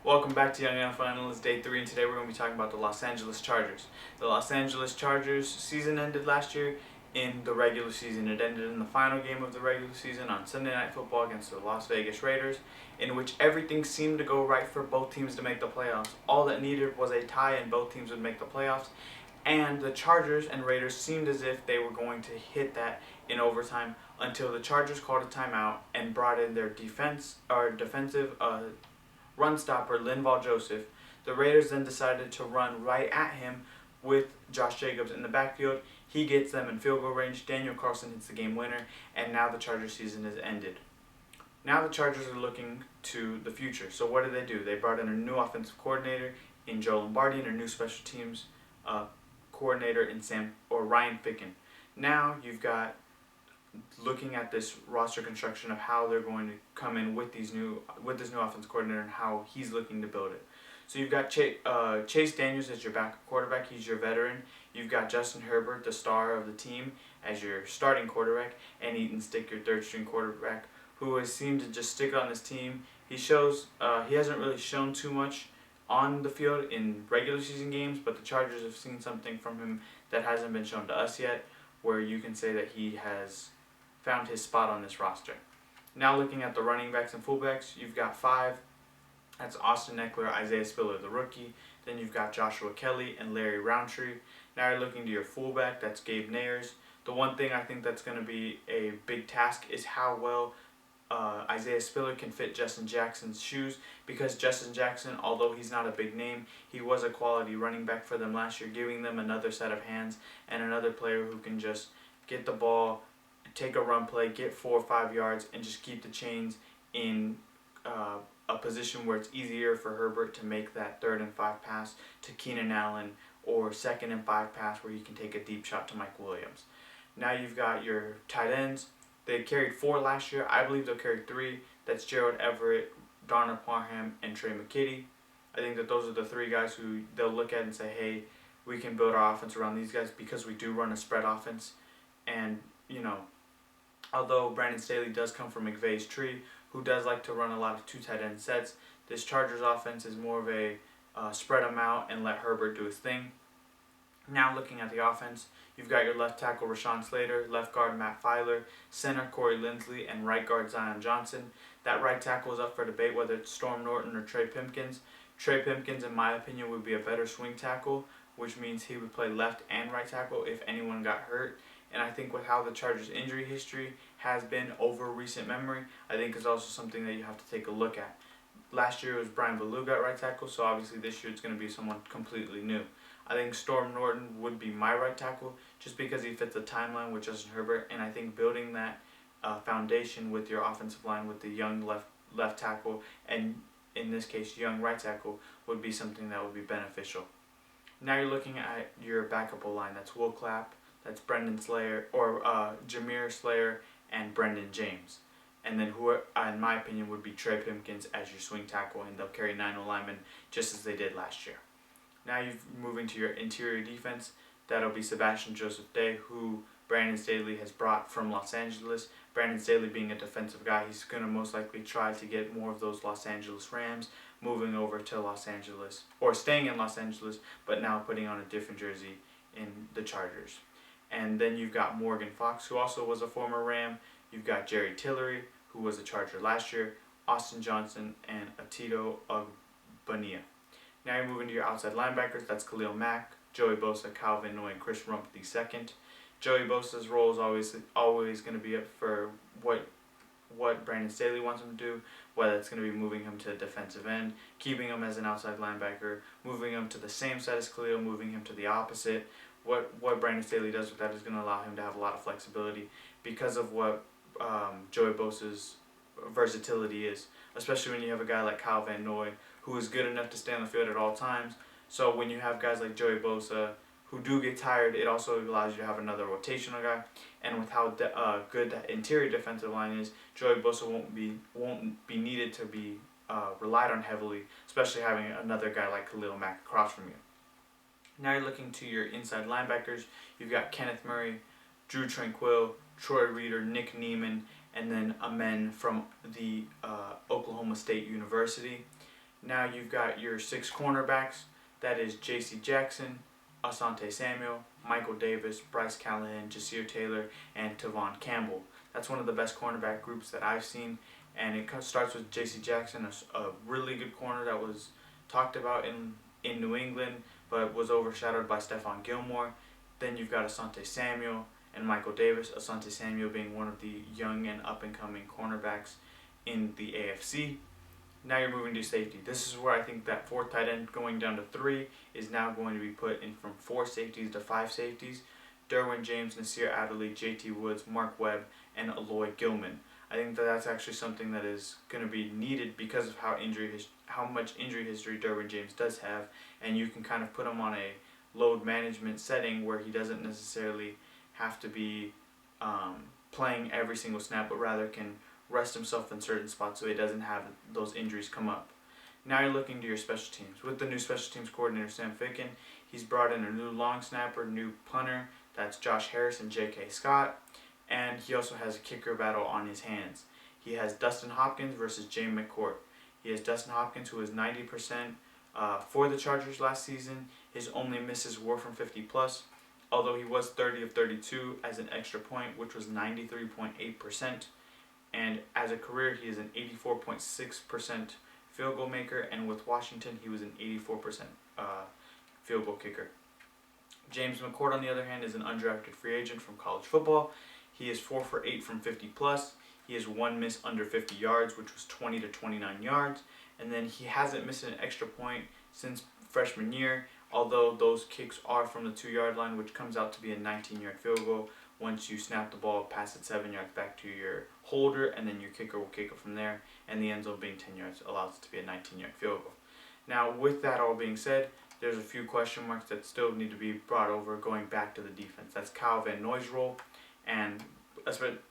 Welcome back to Young NFL Analyst Day 3, and today we're going to be talking about the Los Angeles Chargers. The Los Angeles Chargers season ended last year in the regular season. It ended in the final game of the regular season on Sunday Night Football against the Las Vegas Raiders, in which everything seemed to go right for both teams to make the playoffs. All that needed was a tie and both teams would make the playoffs, and the Chargers and Raiders seemed as if they were going to hit that in overtime until the Chargers called a timeout and brought in their defensive run stopper Linval Joseph. The Raiders then decided to run right at him with Josh Jacobs in the backfield. He gets them in field goal range. Daniel Carlson hits the game winner, and now the Chargers season is ended. Now the Chargers are looking to the future. So what do? They brought in a new offensive coordinator in Joe Lombardi and a new special teams coordinator in Ryan Ficken. Now you've got looking at this roster construction of how they're going to come in with this new offense coordinator and how he's looking to build it. So you've got Chase Daniels as your backup quarterback. He's your veteran. You've got Justin Herbert, the star of the team, as your starting quarterback, and Eaton Stick, your third-string quarterback, who has seemed to just stick on this team. He hasn't really shown too much on the field in regular season games, but the Chargers have seen something from him that hasn't been shown to us yet, where you can say that he has found his spot on this roster. Now looking at the running backs and fullbacks, you've got five. That's Austin Ekeler, Isaiah Spiller, the rookie. Then you've got Joshua Kelly and Larry Roundtree. Now you're looking to your fullback. That's Gabe Nayers. The one thing I think that's going to be a big task is how well Isaiah Spiller can fit Justin Jackson's shoes, because Justin Jackson, although he's not a big name, he was a quality running back for them last year, giving them another set of hands and another player who can just get the ball, take a run play, get 4 or 5 yards, and just keep the chains in a position where it's easier for Herbert to make that 3rd and 5 pass to Keenan Allen, or 2nd and 5 pass where he can take a deep shot to Mike Williams. Now you've got your tight ends. They carried 4 last year. I believe they'll carry 3. That's Gerald Everett, Darnell Parham, and Trey McKitty. I think that those are the 3 guys who they'll look at and say, hey, we can build our offense around these guys because we do run a spread offense. And, although Brandon Staley does come from McVay's tree, who does like to run a lot of 2 tight end sets, this Chargers offense is more of a spread them out and let Herbert do his thing. Now looking at the offense, you've got your left tackle Rashawn Slater, left guard Matt Filer, center Corey Linsley, and right guard Zion Johnson. That right tackle is up for debate whether it's Storm Norton or Trey Pipkins. Trey Pipkins, in my opinion, would be a better swing tackle, which means he would play left and right tackle if anyone got hurt. And I think with how the Chargers' injury history has been over recent memory, I think is also something that you have to take a look at. Last year it was Brian Beluga at right tackle, so obviously this year it's going to be someone completely new. I think Storm Norton would be my right tackle just because he fits the timeline with Justin Herbert, and I think building that foundation with your offensive line with the young left tackle and, in this case, young right tackle would be something that would be beneficial. Now you're looking at your backup line. That's Will Clapp, that's Brendan Slayer, or Jameer Slayer, and Brendan James. And then who, in my opinion, would be Trey Pipkins as your swing tackle, and they'll carry 9 linemen just as they did last year. Now you're moving to your interior defense. That'll be Sebastian Joseph Day, who Brandon Staley has brought from Los Angeles. Brandon Staley being a defensive guy, he's going to most likely try to get more of those Los Angeles Rams moving over to Los Angeles, or staying in Los Angeles, but now putting on a different jersey in the Chargers. And then you've got Morgan Fox, who also was a former Ram. You've got Jerry Tillery, who was a Charger last year, Austin Johnson, and Atito Ogbonnia. Now you're moving to your outside linebackers. That's Khalil Mack, Joey Bosa, Kyle Van Noy, and Chris Rumph II. Joey Bosa's role is always going to be up for what Brandon Staley wants him to do, whether it's going to be moving him to defensive end, keeping him as an outside linebacker, moving him to the same side as Khalil, moving him to the opposite. What Brandon Staley does with that is going to allow him to have a lot of flexibility because of what Joey Bosa's versatility is, especially when you have a guy like Kyle Van Noy who is good enough to stay on the field at all times. So when you have guys like Joey Bosa who do get tired, it also allows you to have another rotational guy. And with how good that interior defensive line is, Joey Bosa won't be needed to be relied on heavily, especially having another guy like Khalil Mack across from you. Now you're looking to your inside linebackers. You've got Kenneth Murray, Drew Tranquill, Troy Reeder, Nick Neiman, and then Amen from the Oklahoma State University. Now you've got your 6 cornerbacks. That is J.C. Jackson, Asante Samuel, Michael Davis, Bryce Callahan, Jasir Taylor, and Tavon Campbell. That's one of the best cornerback groups that I've seen, and it starts with J.C. Jackson, a really good corner that was talked about in New England, but was overshadowed by Stephon Gilmore. Then you've got Asante Samuel and Michael Davis. Asante Samuel being one of the young and up-and-coming cornerbacks in the AFC. Now you're moving to safety. This is where I think that 4th tight end going down to 3 is now going to be put in from 4 safeties to 5 safeties. Derwin James, Nasir Adderley, J.T. Woods, Mark Webb, and Aloy Gilman. I think that that's actually something that is going to be needed because of how much injury history Derwin James does have, and you can kind of put him on a load management setting where he doesn't necessarily have to be playing every single snap, but rather can rest himself in certain spots so he doesn't have those injuries come up. Now you're looking to your special teams. With the new special teams coordinator, Sam Ficken, he's brought in a new long snapper, new punter, that's Josh Harris and J.K. Scott, and he also has a kicker battle on his hands. He has Dustin Hopkins versus James McCourt. He has Dustin Hopkins, who was 90% for the Chargers last season. His only misses were from 50+, although he was 30 of 32 as an extra point, which was 93.8%. And as a career, he is an 84.6% field goal maker, and with Washington, he was an 84% field goal kicker. James McCourt, on the other hand, is an undrafted free agent from college football. He is 4 for 8 from 50+. He has 1 miss under 50 yards, which was 20 to 29 yards. And then he hasn't missed an extra point since freshman year, although those kicks are from the 2-yard line, which comes out to be a 19-yard field goal once you snap the ball past it 7 yards back to your holder, and then your kicker will kick it from there, and the end zone being 10 yards allows it to be a 19-yard field goal. Now, with that all being said, there's a few question marks that still need to be brought over going back to the defense. That's Kyle Van Noy's role, and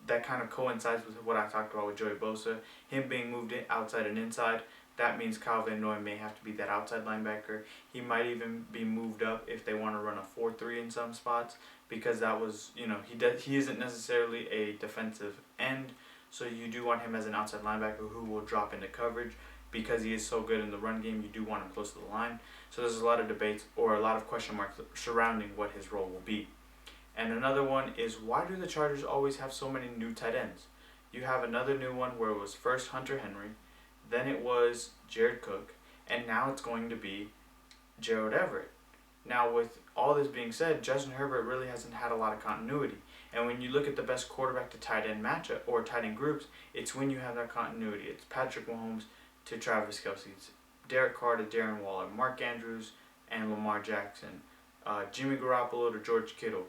that kind of coincides with what I talked about with Joey Bosa, him being moved outside and inside. That means Kyle Van Noy may have to be that outside linebacker. He might even be moved up if they want to run a 4-3 in some spots, because that was, he isn't necessarily a defensive end, so you do want him as an outside linebacker who will drop into coverage. Because he is so good in the run game, you do want him close to the line. So there's a lot of debates or a lot of question marks surrounding what his role will be. And another one is, why do the Chargers always have so many new tight ends? You have another new one where it was first Hunter Henry, then it was Jared Cook, and now it's going to be Gerald Everett. Now, with all this being said, Justin Herbert really hasn't had a lot of continuity. And when you look at the best quarterback to tight end matchup or tight end groups, it's when you have that continuity. It's Patrick Mahomes to Travis Kelce, it's Derek Carr to Darren Waller, Mark Andrews and Lamar Jackson, Jimmy Garoppolo to George Kittle.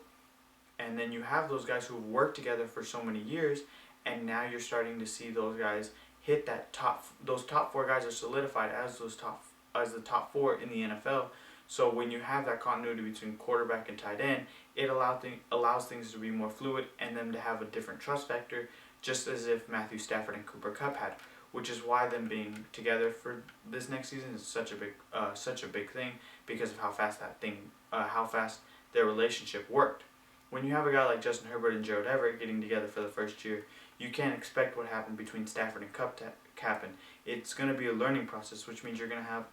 And then you have those guys who've worked together for so many years, and now you're starting to see those guys hit that those top 4 guys are solidified as the top 4 in the NFL. So when you have that continuity between quarterback and tight end, it allows things to be more fluid and them to have a different trust factor, just as if Matthew Stafford and Cooper Kupp had, which is why them being together for this next season is such a big thing, because of how fast their relationship worked. When you have a guy like Justin Herbert and Gerald Everett getting together for the first year, you can't expect what happened between Stafford and Kupp to happen. It's going to be a learning process, which means you're going to have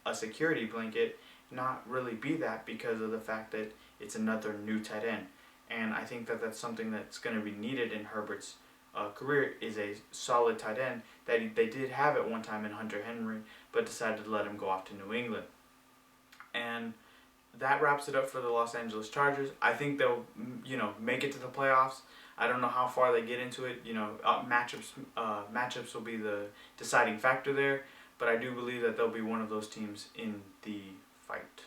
a security blanket not really be that, because of the fact that it's another new tight end. And I think that that's something that's going to be needed in Herbert's career, is a solid tight end that they did have at one time in Hunter Henry, but decided to let him go off to New England. And that wraps it up for the Los Angeles Chargers. I think they'll, make it to the playoffs. I don't know how far they get into it. Matchups will be the deciding factor there, but I do believe that they'll be one of those teams in the fight.